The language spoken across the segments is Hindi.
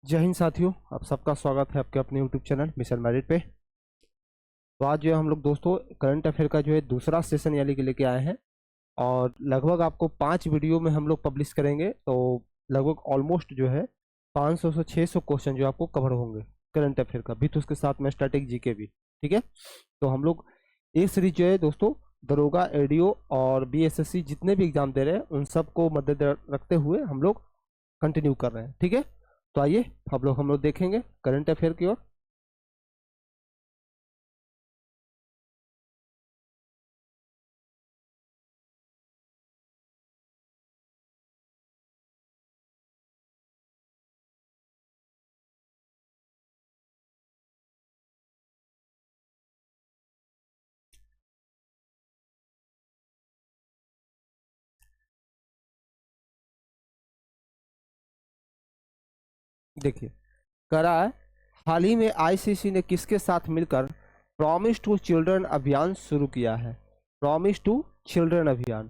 जय हिंद साथियों, आप सबका स्वागत है आपके अपने यूट्यूब चैनल मिशन मैरिट पे। तो आज जो है हम लोग दोस्तों करंट अफेयर का जो है दूसरा सेशन यानी कि लेके आए हैं और लगभग आपको 5 वीडियो में हम लोग पब्लिश करेंगे। तो लगभग ऑलमोस्ट जो है 500 से 600 क्वेश्चन जो आपको कवर होंगे करंट अफेयर का भी, तो उसके साथ में स्टैटिक जीके भी। ठीक है, तो हम लोग ये सीरीज जो है दोस्तों दरोगा, एडीओ और बीएसएससी जितने भी एग्जाम दे रहे हैं उन सबको मद्देनजर रखते हुए हम लोग कंटिन्यू कर रहे हैं। ठीक है, तो आइए हम लोग देखेंगे करंट अफेयर की ओर। देखिए, करा है, हाल ही में आईसीसी ने किसके साथ मिलकर प्रॉमिस टू चिल्ड्रन अभियान शुरू किया है? प्रॉमिस टू चिल्ड्रन अभियान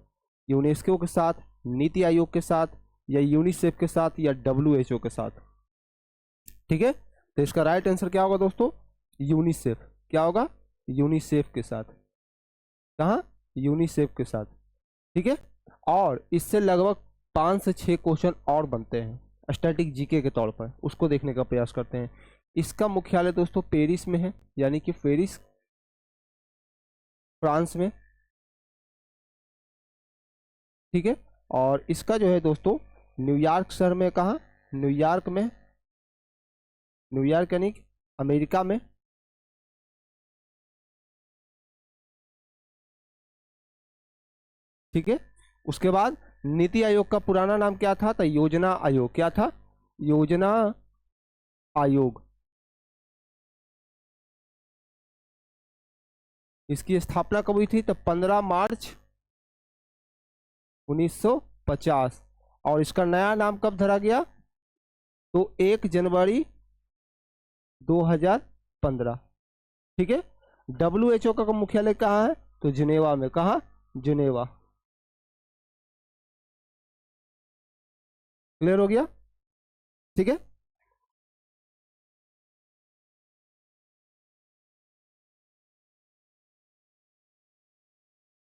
यूनेस्को के साथ, नीति आयोग के साथ, या यूनिसेफ के साथ, या डब्ल्यूएचओ के साथ? ठीक है, तो इसका राइट आंसर क्या होगा दोस्तों? यूनिसेफ। क्या होगा? यूनिसेफ के साथ। कहाँ? यूनिसेफ के साथ। ठीक है, और इससे लगभग 5 से 6 क्वेश्चन और बनते हैं स्टैटिक जीके के तौर पर, उसको देखने का प्रयास करते हैं। इसका मुख्यालय दोस्तों पेरिस में है, यानी कि पेरिस फ्रांस में। ठीक है, और इसका जो है दोस्तों न्यूयॉर्क शहर में। कहाँ? न्यूयॉर्क में। न्यूयॉर्क यानी कि अमेरिका में। ठीक है, उसके बाद नीति आयोग का पुराना नाम क्या था? तो योजना आयोग। क्या था? योजना आयोग। इसकी स्थापना कब हुई थी? तो 15 मार्च 1950। और इसका नया नाम कब धरा गया? तो 1 जनवरी 2015। ठीक है, डब्ल्यूएचओ का मुख्यालय कहाँ है? तो जिनेवा में। कहाँ? जिनेवा। क्लियर हो गया? ठीक है,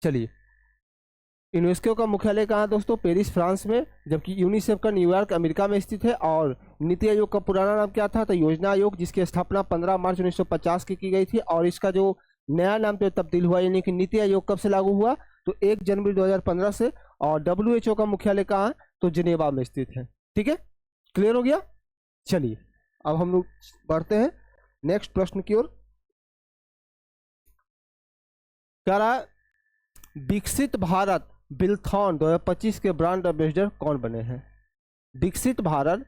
चलिए। यूनेस्को का मुख्यालय कहाँ है दोस्तों? पेरिस फ्रांस में। जबकि यूनिसेफ का न्यूयॉर्क अमेरिका में स्थित है। और नीति आयोग का पुराना नाम क्या था? तो योजना आयोग, जिसकी स्थापना 15 मार्च 1950 की गई थी। और इसका जो नया नाम तो तब्दील हुआ, यानी कि नीति आयोग कब से लागू हुआ? तो 1 जनवरी 2015 से। और डब्ल्यूएचओ का मुख्यालय कहाँ है? तो जिनेवा में स्थित है। ठीक है, क्लियर हो गया? चलिए, अब हम लोग बढ़ते हैं नेक्स्ट प्रश्न की ओर। कह रहा है, विकसित भारत बिलथॉन 2025 के ब्रांड एम्बेसडर कौन बने हैं? विकसित भारत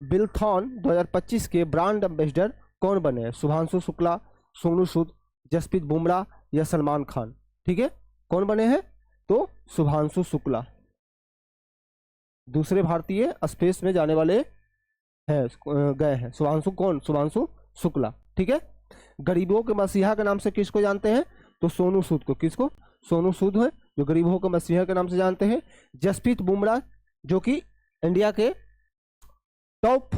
बिलथॉन 2025 के ब्रांड एम्बेसडर कौन बने हैं? शुभांशु शुक्ला, सोनू सूद, जसप्रीत बुमराह, या सलमान खान? ठीक है, कौन बने हैं? तो शुभांशु शुक्ला दूसरे भारतीय स्पेस में जाने वाले हैं, गए हैं। शुभांशु कौन? शुभांशु शुक्ला। ठीक है, गरीबों के मसीहा के नाम से किसको जानते हैं? तो सोनू सूद को। किसको? सोनू सूद है जो गरीबों को मसीहा के नाम से जानते हैं। जसप्रीत बुमराह जो कि इंडिया के टॉप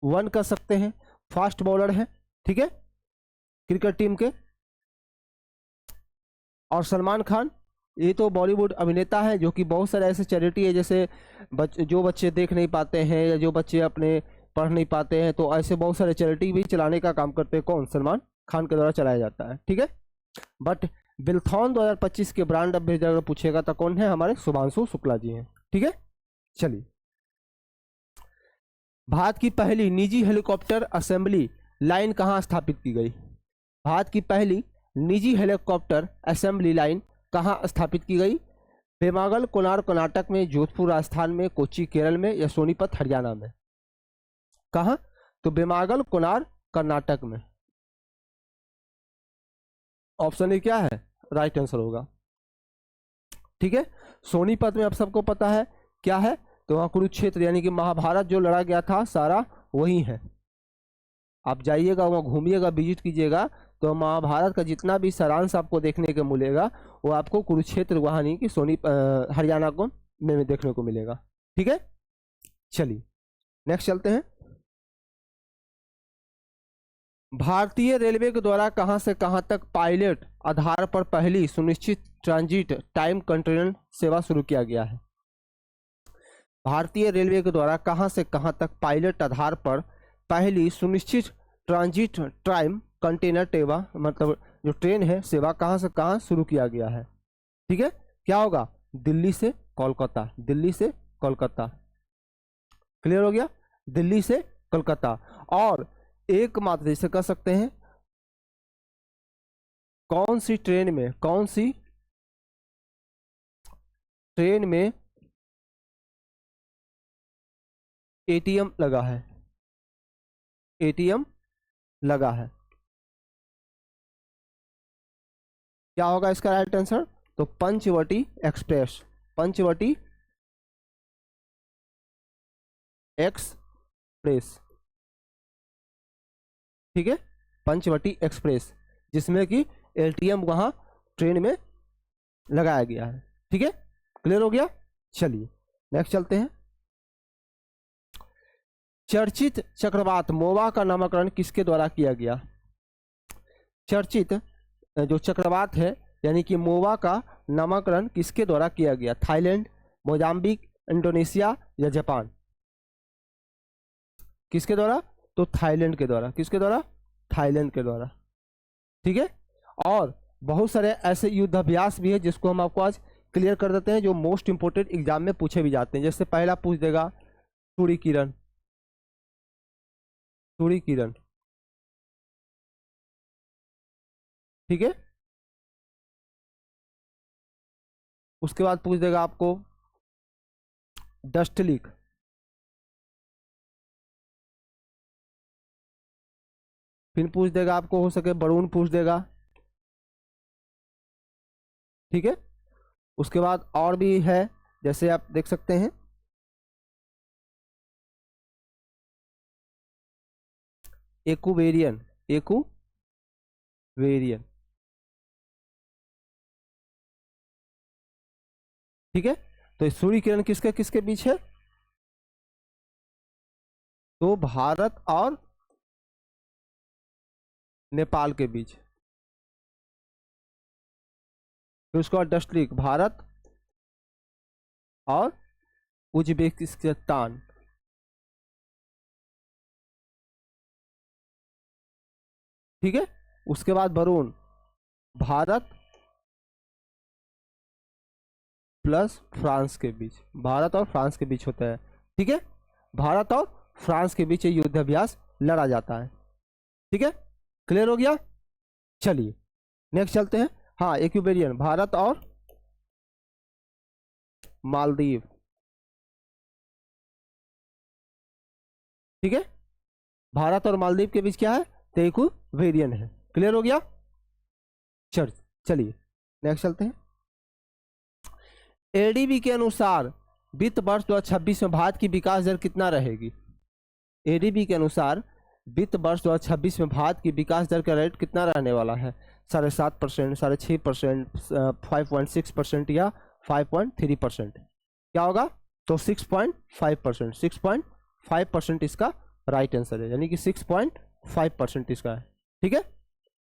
1 कर सकते हैं, फास्ट बॉलर हैं। ठीक है, क्रिकेट टीम के। और सलमान खान ये तो बॉलीवुड अभिनेता है जो कि बहुत सारे ऐसे चैरिटी है, जैसे जो बच्चे देख नहीं पाते हैं या जो बच्चे अपने पढ़ नहीं पाते हैं, तो ऐसे बहुत सारे चैरिटी भी चलाने का काम करते हैं। कौन? सलमान खान के द्वारा चलाया जाता है। ठीक है, बट बिलथॉन 2025 के ब्रांड एम्बेसडर अगर पूछेगा तो कौन है? हमारे शुभांशु शुक्ला जी हैं। ठीक है, चलिए। भारत की पहली निजी हेलीकॉप्टर असेंबली लाइन कहाँ स्थापित की गई? भारत की पहली निजी हेलीकॉप्टर असेंबली लाइन कहाँ स्थापित की गई? बेमागल कोलार कर्नाटक में, जोधपुर राजस्थान में, कोच्चि केरल में, या सोनीपत हरियाणा में? कहाँ? तो बेमागल कोलार कर्नाटक में। ऑप्शन ए क्या है? राइट आंसर होगा। ठीक है, सोनीपत में आप सबको पता है क्या है? तो वहाँ कुरुक्षेत्र यानी कि महाभारत जो लड़ा गया था सारा वही है। आप जाइएगा वहाँ, घूमिएगा, विजिट कीजिएगा, तो महाभारत का जितना भी सारांश आपको देखने को मिलेगा वो आपको कुरुक्षेत्र वहाँ नहीं कि हरियाणा को में देखने को मिलेगा। ठीक है, चलिए नेक्स्ट चलते हैं। भारतीय रेलवे के द्वारा कहां से कहां तक पायलट आधार पर पहली सुनिश्चित ट्रांजिट टाइम कंटेनर सेवा शुरू किया गया है? भारतीय रेलवे के द्वारा कहां से कहां तक पायलट आधार पर पहली सुनिश्चित ट्रांजिट टाइम कंटेनर सेवा, मतलब जो ट्रेन है, सेवा कहां से कहां शुरू किया गया है? ठीक है, क्या होगा? दिल्ली से कोलकाता, दिल्ली से कोलकाता। क्लियर हो गया? दिल्ली से कोलकाता। और एकमात्र जैसे कह सकते हैं, कौन सी ट्रेन में, कौन सी ट्रेन में एटीएम लगा है? एटीएम लगा है। क्या होगा इसका राइट आंसर? तो पंचवटी एक्सप्रेस, पंचवटी एक्सप्रेस। ठीक है, पंचवटी एक्सप्रेस, जिसमें कि एटीएम वहां ट्रेन में लगाया गया है। ठीक है, क्लियर हो गया? चलिए नेक्स्ट चलते हैं। चर्चित चक्रवात मोवा का नामकरण किसके द्वारा किया गया? चर्चित जो चक्रवात है यानी कि मोवा का नामकरण किसके द्वारा किया गया? थाईलैंड, मोजाम्बिक, इंडोनेशिया या जापान? किसके द्वारा? तो थाईलैंड के द्वारा। किसके द्वारा? थाईलैंड के द्वारा। ठीक है, और बहुत सारे ऐसे युद्धाभ्यास भी है जिसको हम आपको आज क्लियर कर देते हैं, जो मोस्ट इंपोर्टेंट एग्जाम में पूछे भी जाते हैं। जैसे पहला पूछ देगा सूर्य किरण, सूर्य किरण। ठीक है, उसके बाद पूछ देगा आपको डस्ट लीक। फिर पूछ देगा आपको, हो सके बलून पूछ देगा। ठीक है, उसके बाद और भी है, जैसे आप देख सकते हैं एक्वेरियन, एक्वेरियन। ठीक है, तो सूर्य किरण किसके किसके बीच है? तो भारत और नेपाल के बीच। फिर उसके बाद डस्ट लीक भारत और उज्बेकिस्तान। ठीक है, उसके बाद बरून भारत प्लस फ्रांस के बीच, भारत और फ्रांस के बीच होता है। ठीक है, भारत और फ्रांस के बीच ये युद्धाभ्यास लड़ा जाता है। ठीक है, क्लियर हो गया? चलिए नेक्स्ट चलते हैं। हाँ, एक्वेरियन भारत और मालदीव। ठीक है, भारत और मालदीव के बीच क्या है? तो एक्वेरियन है। क्लियर हो गया? चलिए नेक्स्ट चलते हैं। एडीबी के अनुसार वित्त वर्ष 2026 में भारत की विकास दर कितना रहेगी? एडीबी के अनुसार वित्त वर्ष 2026 में भारत की विकास दर का रेट कितना रहने वाला है? 7.5%, 6.5%, 5.6% या 5.3%? क्या होगा? तो 6.5%, 6.5% इसका राइट आंसर है, यानी कि 6.5% इसका है। ठीक है,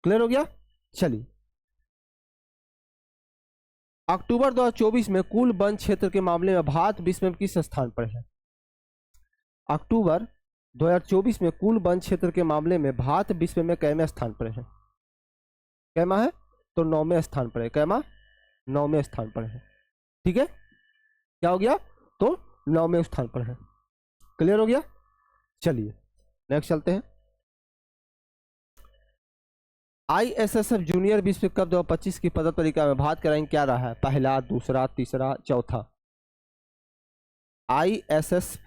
क्लियर हो गया? चलिए, अक्टूबर 2024 में कुल वन क्षेत्र के मामले में भारत विश्व में किस स्थान पर है? अक्टूबर 2024 में कुल वन क्षेत्र के मामले में भारत विश्व में कैवें स्थान पर है? कैमा है? तो 9वें स्थान पर है। कैमा? 9वें स्थान पर है। ठीक है, क्या हो गया? तो 9वें स्थान पर है। क्लियर हो गया? चलिए नेक्स्ट चलते हैं। ISSF जूनियर विश्व कप 2025 की पदक तालिका में भारत का रैंक क्या रहा है? पहला, दूसरा, तीसरा, चौथा? ISS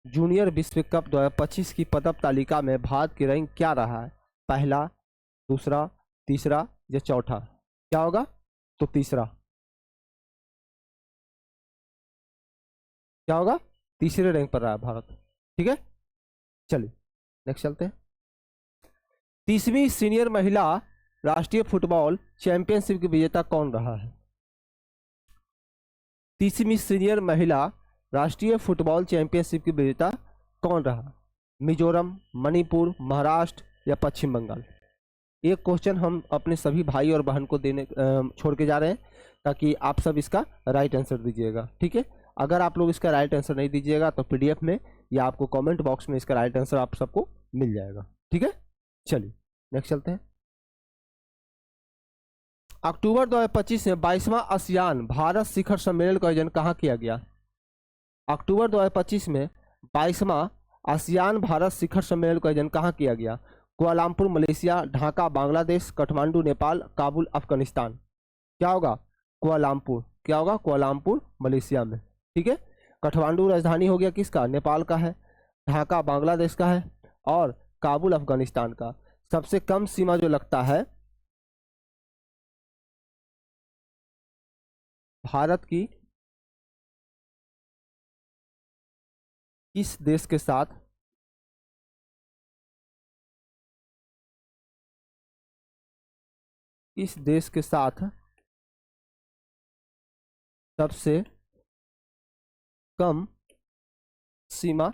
जूनियर विश्व कप 2025 की पदक तालिका में भारत की रैंक क्या रहा है? पहला, दूसरा, तीसरा या चौथा? क्या होगा? तो तीसरा। क्या होगा? तीसरे रैंक पर रहा है भारत। ठीक है, चलिए नेक्स्ट चलते हैं। 30वीं सीनियर महिला राष्ट्रीय फुटबॉल चैंपियनशिप की विजेता कौन रहा है? 30वीं सीनियर महिला राष्ट्रीय फुटबॉल चैंपियनशिप की विजेता कौन रहा? मिजोरम, मणिपुर, महाराष्ट्र या पश्चिम बंगाल? एक क्वेश्चन हम अपने सभी भाई और बहन को देने छोड़ के जा रहे हैं, ताकि आप सब इसका राइट आंसर दीजिएगा, ठीक है। अगर आप लोग इसका राइट आंसर नहीं दीजिएगा तो पीडीएफ में या आपको कमेंट बॉक्स में इसका राइट आंसर आप सबको मिल जाएगा, ठीक है। चलिए नेक्स्ट चलते हैं। अक्टूबर 2025 में 22वां आसियान भारत शिखर सम्मेलन का आयोजन कहाँ किया गया? अक्टूबर 2025 में 22वां आसियान भारत शिखर सम्मेलन का आयोजन कहाँ किया गया? Kuala Lumpur Malaysia, Dhaka Bangladesh, Kathmandu Nepal, Kabul Afghanistan. क्या होगा? कुआलालंपुर। क्या होगा? कुआलालंपुर मलेशिया में, ठीक है। काठमांडू राजधानी हो गया किसका? नेपाल का है। ढाका बांग्लादेश का है और काबुल अफगानिस्तान का। सबसे कम सीमा जो लगता है भारत की किस देश के साथ इस देश के साथ सबसे कम सीमा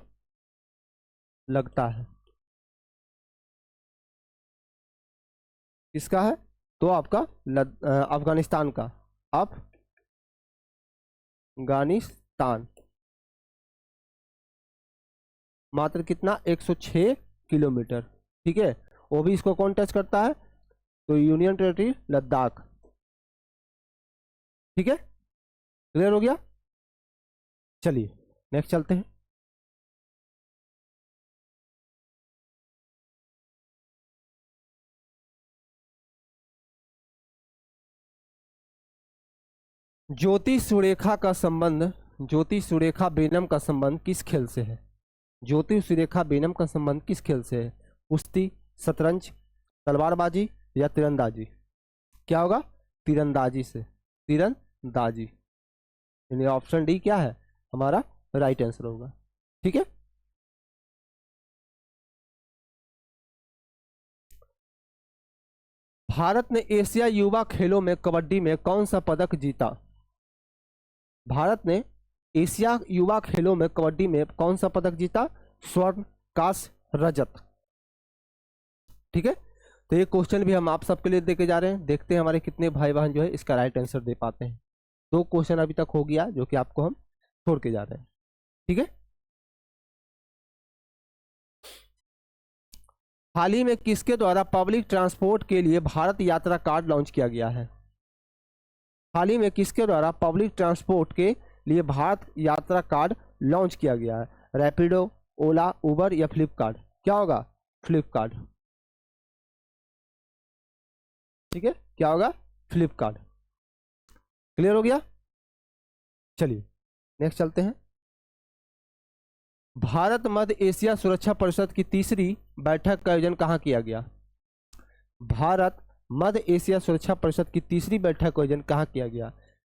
लगता है? किसका है? तो आपका अफगानिस्तान का। अफगानिस्तान। मात्र कितना? 106 किलोमीटर, ठीक है। वो भी इसको कौन टच करता है? तो यूनियन टेरिटरी लद्दाख, ठीक है। क्लियर हो गया? चलिए नेक्स्ट चलते हैं। ज्योति सुरेखा का संबंध, ज्योति सुरेखा बेनम का संबंध किस खेल से है? ज्योति सुरेखा बेनम का संबंध किस खेल से है? कुश्ती, शतरंज, तलवारबाजी या तीरंदाजी? क्या होगा? तीरंदाजी से। तीरंदाजी, यानी ऑप्शन डी क्या है हमारा राइट आंसर होगा, ठीक है। भारत ने एशिया युवा खेलों में कबड्डी में कौन सा पदक जीता? भारत ने एशिया युवा खेलों में कबड्डी में कौन सा पदक जीता? स्वर्ण, कांस्य, रजत, ठीक है। तो ये क्वेश्चन भी हम आप सबके लिए देके जा रहे हैं। देखते हैं हमारे कितने भाई बहन जो है इसका राइट आंसर दे पाते हैं। 2 क्वेश्चन अभी तक हो गया जो कि आपको हम छोड़ के जा रहे हैं, ठीक है। हाल ही में किसके द्वारा पब्लिक ट्रांसपोर्ट के लिए भारत यात्रा कार्ड लॉन्च किया गया है? हाल ही में किसके द्वारा पब्लिक ट्रांसपोर्ट के लिए भारत यात्रा कार्ड लॉन्च किया गया है? रैपिडो, ओला, उबर या फ्लिपकार्ट? क्या होगा? फ्लिपकार्ट, ठीक है। क्या होगा? फ्लिपकार्ट। क्लियर हो गया? चलिए नेक्स्ट चलते हैं। भारत मध्य एशिया सुरक्षा परिषद की तीसरी बैठक का आयोजन कहाँ किया गया? भारत मध्य एशिया सुरक्षा परिषद की तीसरी बैठक का आयोजन कहाँ किया गया?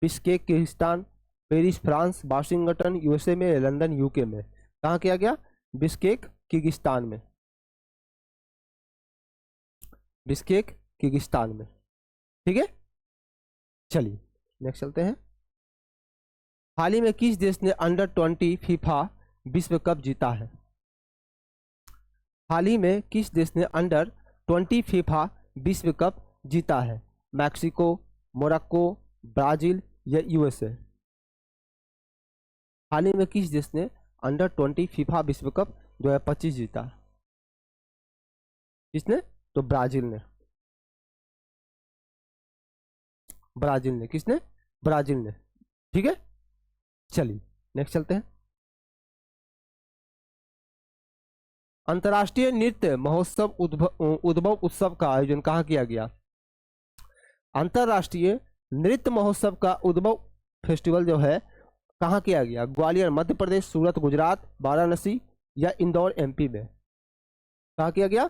Bishkek Kyrgyzstan, Paris France, Washington USA में, लंदन यूके में? कहाँ किया गया? बिश्केक किर्गिस्तान में। बिश्केक किर्गिस्तान में, ठीक है। चलिए नेक्स्ट चलते हैं। हाल ही में किस देश ने अंडर-20 फीफा विश्व कप जीता है? हाल ही में किस देश ने अंडर-20 फीफा विश्व कप जीता है? मैक्सिको, मोरक्को, ब्राजील या यूएसए? हाल ही में किस देश ने अंडर-20 फीफा विश्व कप 2025 जीता? किसने? तो ब्राजील ने। ब्राजील ने। किसने? ब्राजील ने, ठीक है। चलिए नेक्स्ट चलते हैं। अंतर्राष्ट्रीय नृत्य महोत्सव उद्भव उत्सव का आयोजन कहाँ किया गया? अंतर्राष्ट्रीय नृत्य महोत्सव का उद्भव फेस्टिवल जो है कहाँ किया गया? ग्वालियर मध्य प्रदेश, सूरत गुजरात, वाराणसी या इंदौर एमपी में? कहाँ किया गया?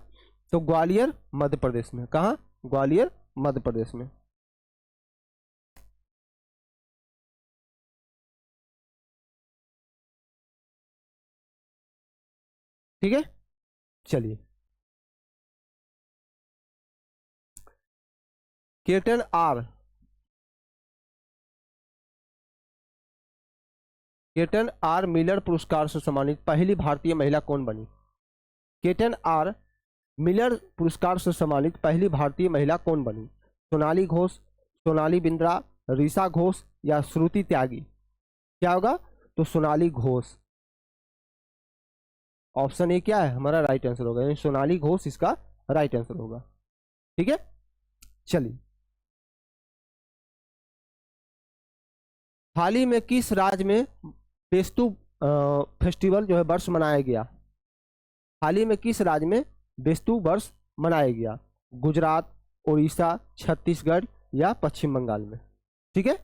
तो ग्वालियर मध्य प्रदेश में। कहाँ? ग्वालियर मध्य प्रदेश में, ठीक है। चलिए Keaton R Keaton R Miller पुरस्कार से सम्मानित पहली भारतीय महिला कौन बनी? केटन आर मिलर पुरस्कार से सम्मानित पहली भारतीय महिला कौन बनी? सोनाली घोष, सोनाली बिंद्रा, ऋषा घोष या श्रुति त्यागी? क्या होगा? तो सोनाली घोष। ऑप्शन ए क्या है हमारा राइट आंसर होगा, यानी सोनाली घोष इसका राइट आंसर होगा। ठीक है, चलिए। हाल ही में किस राज्य में बेस्तु फेस्टिवल जो है वर्ष मनाया गया? हाल ही में किस राज्य में बेस्तु वर्ष मनाया गया? गुजरात, उड़ीसा, छत्तीसगढ़ या पश्चिम बंगाल में? ठीक है,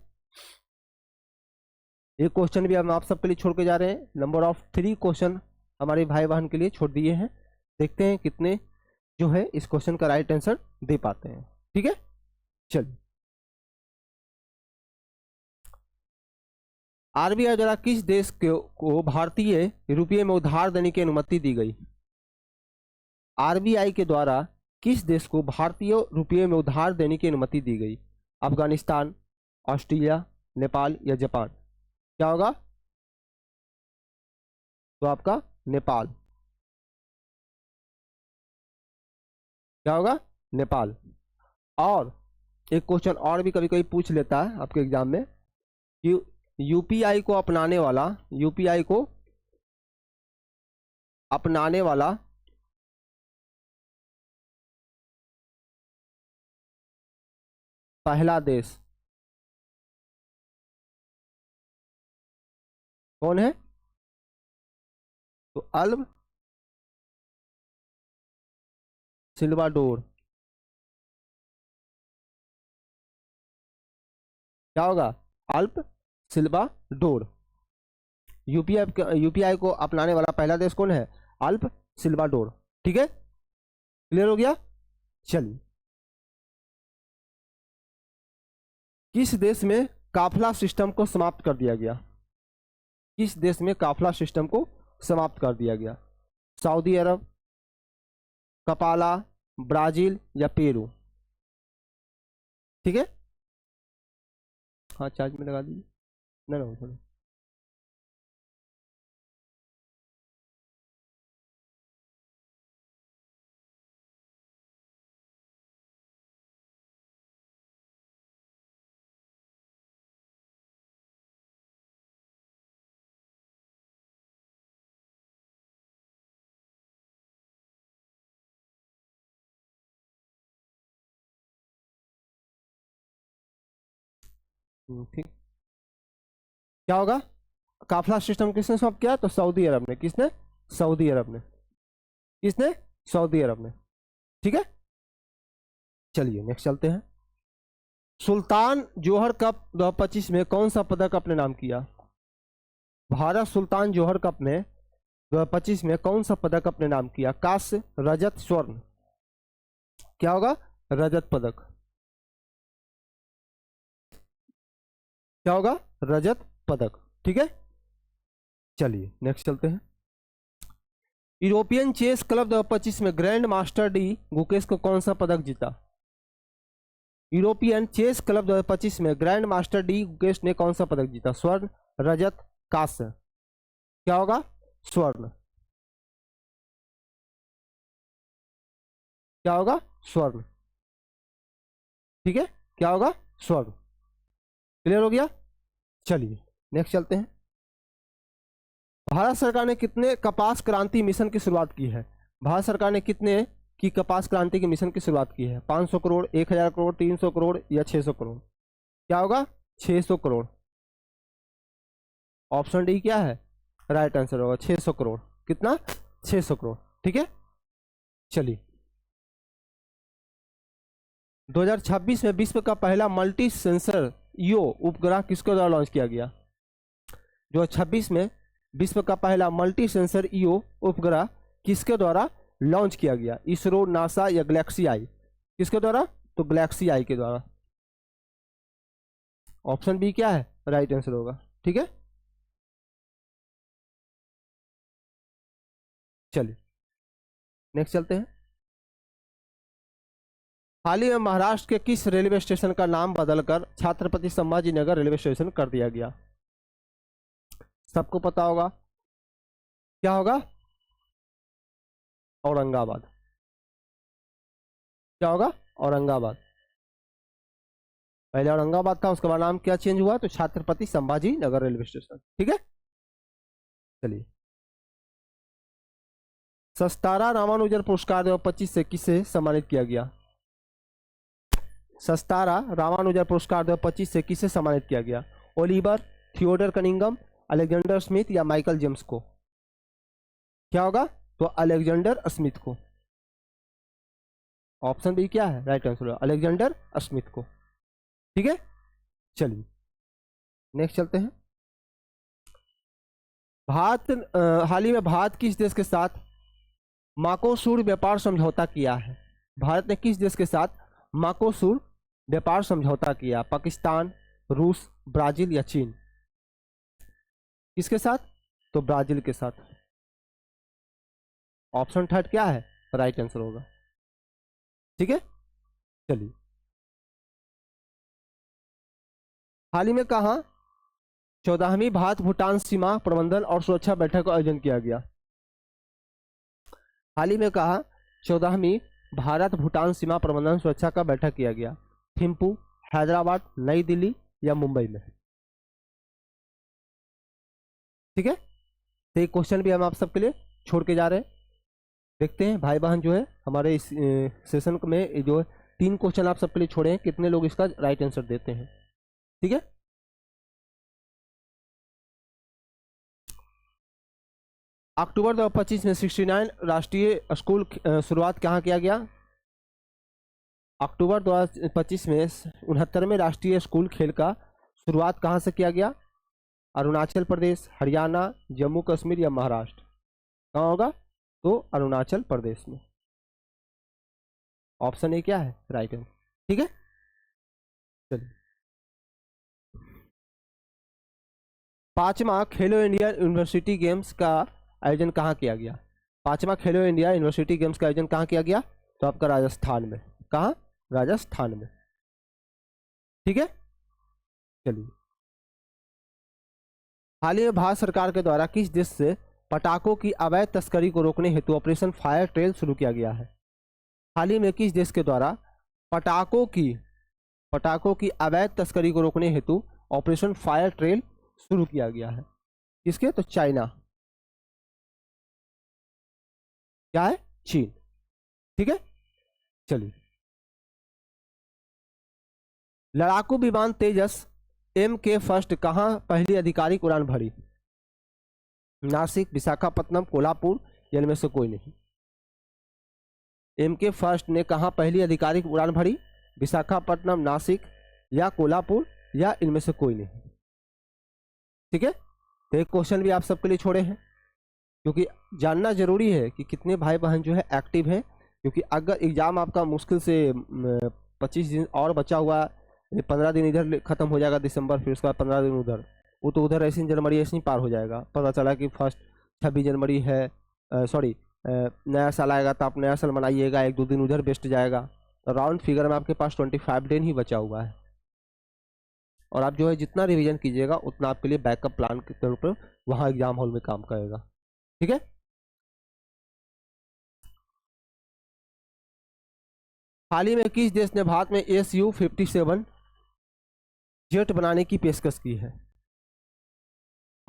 ये क्वेश्चन भी हम आप सबके लिए छोड़ के जा रहे हैं। नंबर ऑफ 3 क्वेश्चन हमारे भाई बहन के लिए छोड़ दिए हैं। देखते हैं कितने जो है इस क्वेश्चन का राइट आंसर दे पाते हैं। ठीक है, चलिए। आरबीआई द्वारा किस देश को भारतीय रुपये में उधार देने की अनुमति दी गई? आरबीआई के द्वारा किस देश को भारतीय रुपये में उधार देने की अनुमति दी गई? अफगानिस्तान, ऑस्ट्रेलिया, नेपाल या जापान? क्या होगा? तो आपका नेपाल। क्या होगा? नेपाल। और एक क्वेश्चन और भी कभी कभी पूछ लेता है आपके एग्जाम में कि यूपीआई को अपनाने वाला पहला देश कौन है? तो अल्ब सिल्वाडोर। क्या होगा? अल्प सिल्वाडोर। यूपीआई को अपनाने वाला पहला देश कौन है? अल्प सिल्वाडोर। ठीक है, क्लियर हो गया? चलिए। किस देश में काफला सिस्टम को समाप्त कर दिया गया? किस देश में काफला सिस्टम को समाप्त कर दिया गया? सऊदी अरब, कपाला, ब्राजील या पेरू? ठीक है, हाँ चार्ज में लगा दीजिए। ना ना थोड़ा ठीक। क्या होगा? काफला सिस्टम किसने समाप्त किया? तो सऊदी अरब ने। किसने? सऊदी अरब ने। किसने? सऊदी अरब ने। ठीक है, चलिए नेक्स्ट चलते हैं। सुल्तान जोहर कप 2025 में कौन सा पदक अपने नाम किया? भारत सुल्तान जोहर कप में 2025 में कौन सा पदक अपने नाम किया? कांस्य, रजत, स्वर्ण? क्या होगा? रजत पदक। क्या होगा? रजत पदक। ठीक है, चलिए नेक्स्ट चलते हैं। यूरोपियन चेस क्लब 2025 में ग्रैंड मास्टर डी गुकेश को कौन सा पदक जीता? यूरोपियन चेस क्लब 2025 में ग्रैंड मास्टर डी गुकेश ने कौन सा पदक जीता? स्वर्ण, रजत, कांस्य? क्या होगा? स्वर्ण। क्या होगा? स्वर्ण। ठीक है, क्या होगा? स्वर्ण। क्लियर हो गया? चलिए नेक्स्ट चलते हैं। भारत सरकार ने कितने कपास क्रांति मिशन की शुरुआत की है? भारत सरकार ने कितने की कपास क्रांति के मिशन की शुरुआत की है? 500 करोड़, 1000 करोड़, 300 करोड़ या 600 करोड़? क्या होगा? 600 करोड़। ऑप्शन डी क्या है? राइट आंसर होगा 600 करोड़। कितना? 600 करोड़। ठीक है, चलिए। 2026 में विश्व का पहला मल्टी सेंसर ईओ उपग्रह किसके द्वारा लॉन्च किया गया? 2026 में विश्व का पहला मल्टी सेंसर ईओ उपग्रह किसके द्वारा लॉन्च किया गया? इसरो, नासा या गैलेक्सी आई? किसके द्वारा? तो गैलेक्सी आई के द्वारा। ऑप्शन बी क्या है? राइट आंसर होगा। ठीक है, चलिए नेक्स्ट चलते हैं। हाल ही में महाराष्ट्र के किस रेलवे स्टेशन का नाम बदलकर छत्रपति संभाजी नगर रेलवे स्टेशन कर दिया गया? सबको पता होगा। क्या होगा? औरंगाबाद। क्या होगा? औरंगाबाद। पहले औरंगाबाद था, उसके बाद नाम क्या चेंज हुआ? तो छत्रपति संभाजी नगर रेलवे स्टेशन। ठीक है, चलिए। सस्तारा रामानुजन पुरस्कार 2025 से किसे सम्मानित किया गया? सस्तारा रामानुजन पुरस्कार 2025 से किसे सम्मानित किया गया? Oliver, Theodore Cunningham, Alexander Smith या माइकल जेम्स को? क्या होगा? तो अलेक्जेंडर स्मिथ को। ऑप्शन बी क्या है राइट आंसर? अलेक्जेंडर स्मिथ को। ठीक है, चलिए नेक्स्ट चलते हैं। भारत हाल ही में भारत किस देश के साथ माकोसूर व्यापार समझौता किया है? भारत ने किस देश के साथ माकोसूर व्यापार समझौता किया? पाकिस्तान, रूस, ब्राजील या चीन? किसके साथ? तो ब्राजील के साथ। ऑप्शन थर्ड क्या है राइट आंसर होगा। ठीक है, चलिए। हाल ही में कहा 14वीं भारत भूटान सीमा प्रबंधन और सुरक्षा बैठक का आयोजन किया गया? हाल ही में कहा 14वीं भारत भूटान सीमा प्रबंधन सुरक्षा का बैठक किया गया? थिम्पू, हैदराबाद, नई दिल्ली या मुंबई में? ठीक है, तो एक क्वेश्चन भी हम आप सबके लिए छोड़ के जा रहे हैं। देखते हैं भाई बहन जो है हमारे इस सेशन में जो है 3 क्वेश्चन आप सबके लिए छोड़े हैं, कितने लोग इसका राइट आंसर देते हैं। ठीक है, अक्टूबर 2025 में 69 राष्ट्रीय स्कूल शुरुआत कहाँ किया गया? अक्टूबर 2025 में 69वें राष्ट्रीय स्कूल खेल का शुरुआत कहाँ से किया गया? अरुणाचल प्रदेश, हरियाणा, जम्मू कश्मीर या महाराष्ट्र? कहाँ होगा? तो अरुणाचल प्रदेश में। ऑप्शन ए क्या है राइट आंसर। ठीक है, चलिए। 5वां खेलो इंडिया यूनिवर्सिटी गेम्स का आयोजन कहाँ किया गया? 5वां खेलो इंडिया यूनिवर्सिटी गेम्स का आयोजन कहाँ किया गया? तो आपका राजस्थान में। कहाँ? राजस्थान में। ठीक है, चलिए। हाल ही में भारत सरकार के द्वारा किस देश से पटाखों की अवैध तस्करी को रोकने हेतु ऑपरेशन फायर ट्रेल शुरू किया गया है? हाल ही में किस देश के द्वारा पटाखों की अवैध तस्करी को रोकने हेतु ऑपरेशन फायर ट्रेल शुरू किया गया है? किसके? तो चाइना। क्या है? चीन। ठीक है, चलिए। लड़ाकू विमान तेजस MK फर्स्ट कहाँ पहली आधिकारिक उड़ान भरी? नासिक, विशाखापट्टनम, कोल्हापुर या इनमें से कोई नहीं? MK फर्स्ट ने कहाँ पहली आधिकारिक उड़ान भरी? विशाखापट्टनम, नासिक या कोल्हापुर या इनमें से कोई नहीं? ठीक है, तो एक क्वेश्चन भी आप सबके लिए छोड़े हैं, क्योंकि जानना जरूरी है कि कितने भाई बहन जो है एक्टिव हैं, क्योंकि अगर एग्जाम आपका मुश्किल से 25 दिन और बचा हुआ, 15 दिन इधर खत्म हो जाएगा दिसंबर, फिर उसके बाद 15 दिन उधर, वो तो उधर ऐसी जनवरी ऐसे ही पार हो जाएगा। पता चला कि फर्स्ट 26 जनवरी है, सॉरी नया साल आएगा तो आप नया साल मनाइएगा, 1-2 दिन उधर बेस्ट जाएगा। तो राउंड फिगर में आपके पास 25 दिन ही बचा हुआ है, और आप जो है जितना रिवीजन कीजिएगा उतना आपके लिए बैकअप प्लान के तौर पर वहाँ एग्जाम हॉल में काम करेगा। ठीक है, हाल ही में किस देश ने भारत में Su-57 जेट बनाने की पेशकश की है?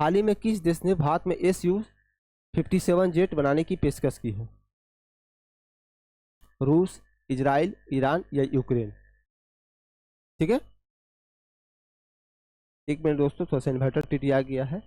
हाल ही में किस देश ने भारत में Su-57 जेट बनाने की पेशकश की है? रूस, इजराइल, ईरान या यूक्रेन? ठीक है, एक मिनट दोस्तों, थोड़ा सा इन्वर्टर टिटिया गया है।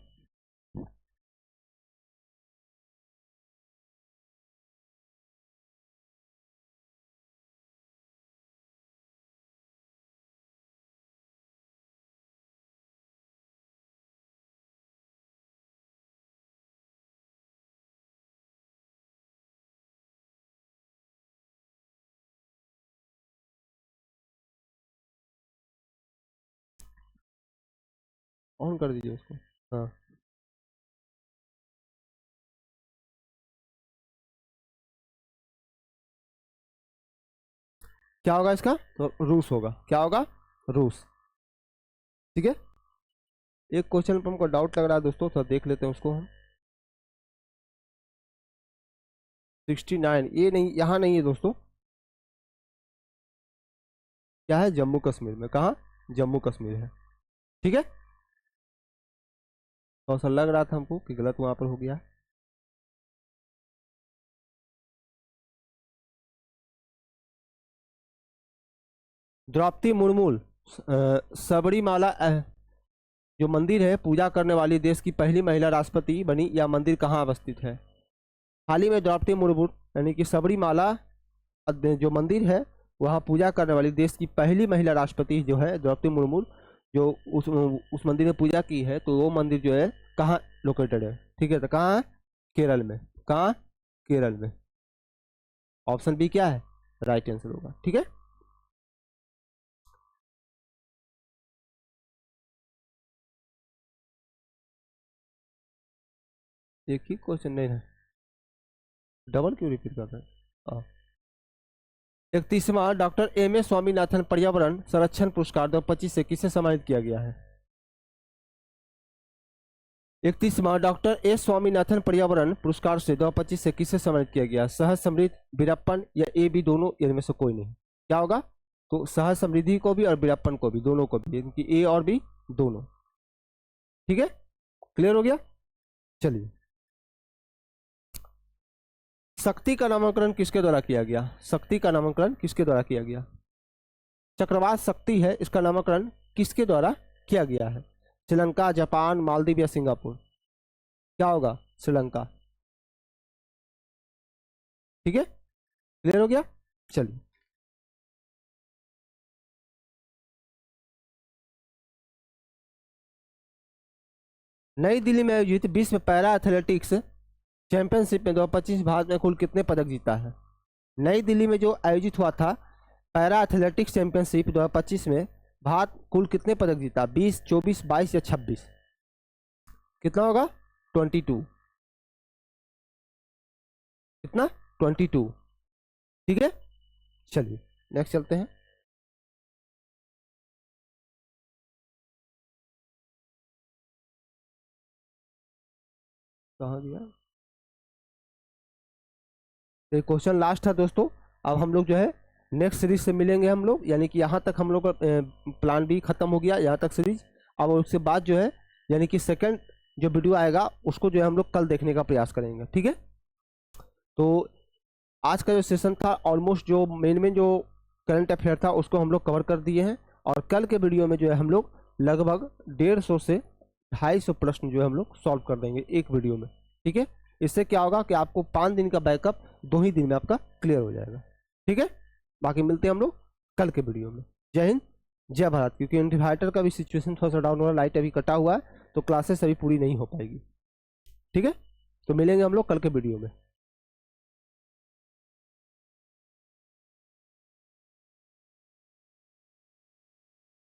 ऑन कर दीजिए उसको। हाँ, क्या होगा इसका? तो रूस होगा। क्या होगा? रूस। ठीक है, एक क्वेश्चन पर हमको डाउट लग रहा है दोस्तों, तो देख लेते हैं उसको हम। 69 ये नहीं, यहाँ नहीं है दोस्तों, क्या है, जम्मू कश्मीर में। कहाँ, जम्मू कश्मीर है। ठीक है, तो ऐसा लग रहा था हमको कि गलत वहां पर हो गया। द्रौपदी मुर्मू सबरीमाला जो मंदिर है पूजा करने वाली देश की पहली महिला राष्ट्रपति बनी। यह मंदिर कहाँ अवस्थित है? हाल ही में द्रौपदी मुर्मू यानी कि सबरीमाला जो मंदिर है वहाँ पूजा करने वाली देश की पहली महिला राष्ट्रपति जो है द्रौपदी मुर्मू, जो उस मंदिर में पूजा की है, तो वो मंदिर जो है कहाँ लोकेटेड है? ठीक है, तो कहाँ है? केरल में। कहाँ? केरल में। ऑप्शन बी क्या है, राइट आंसर होगा। ठीक है, एक ही क्वेश्चन नहीं है, डबल क्यों रिपीट कर रहे हैं? 31वां डॉक्टर एम ए स्वामीनाथन पर्यावरण संरक्षण पुरस्कार 2025 से किसे सम्मानित किया गया है? 31वां डॉक्टर एस स्वामीनाथन पर्यावरण पुरस्कार से 2025 से किसे सम्मानित किया गया? सहज समृद्धि, वीरप्पन या ए बी दोनों, इनमें से कोई नहीं। क्या होगा? तो सहज समृद्धि को भी और वीरप्पन को भी, दोनों को भी, इनकी ए और बी दोनों। ठीक है, क्लियर हो गया? चलिए, शक्ति का नामकरण किसके द्वारा किया गया? शक्ति का नामकरण किसके द्वारा किया गया? चक्रवात शक्ति है, इसका नामकरण किसके द्वारा किया गया है? श्रीलंका, जापान, मालदीव या सिंगापुर? क्या होगा? श्रीलंका। ठीक है, क्लियर हो गया? चलिए, नई दिल्ली में आयोजित विश्व पैरा एथलेटिक्स चैंपियनशिप में 2025 भारत ने कुल कितने पदक जीता है? नई दिल्ली में जो आयोजित हुआ था पैरा एथलेटिक्स चैंपियनशिप 2025 में भारत कुल कितने पदक जीता? 20, 24, 22 या 26? कितना होगा? 22। कितना? 22। ठीक है, चलिए नेक्स्ट चलते हैं। कहाँ गया? ये क्वेश्चन लास्ट था दोस्तों। अब हम लोग जो है नेक्स्ट सीरीज से मिलेंगे हम लोग, यानी कि यहाँ तक हम लोग का प्लान भी खत्म हो गया, यहाँ तक सीरीज। अब उसके बाद जो है यानी कि सेकंड जो वीडियो आएगा उसको जो है हम लोग कल देखने का प्रयास करेंगे। ठीक है, तो आज का जो सेशन था ऑलमोस्ट जो मेन जो करंट अफेयर था उसको हम लोग कवर कर दिए हैं, और कल के वीडियो में जो है हम लोग लगभग 150 से 250 प्रश्न जो है हम लोग सॉल्व कर देंगे एक वीडियो में। ठीक है, इससे क्या होगा कि आपको 5 दिन का बैकअप 2 ही दिन में आपका क्लियर हो जाएगा। ठीक है, बाकी मिलते हैं हम लोग कल के वीडियो में। जय हिंद, जय भारत। क्योंकि इन्वर्टर का भी सिचुएशन थोड़ा सा डाउन हो रहा है, लाइट अभी कटा हुआ है, तो क्लासेस अभी पूरी नहीं हो पाएगी। ठीक है, तो मिलेंगे हम लोग कल के वीडियो में।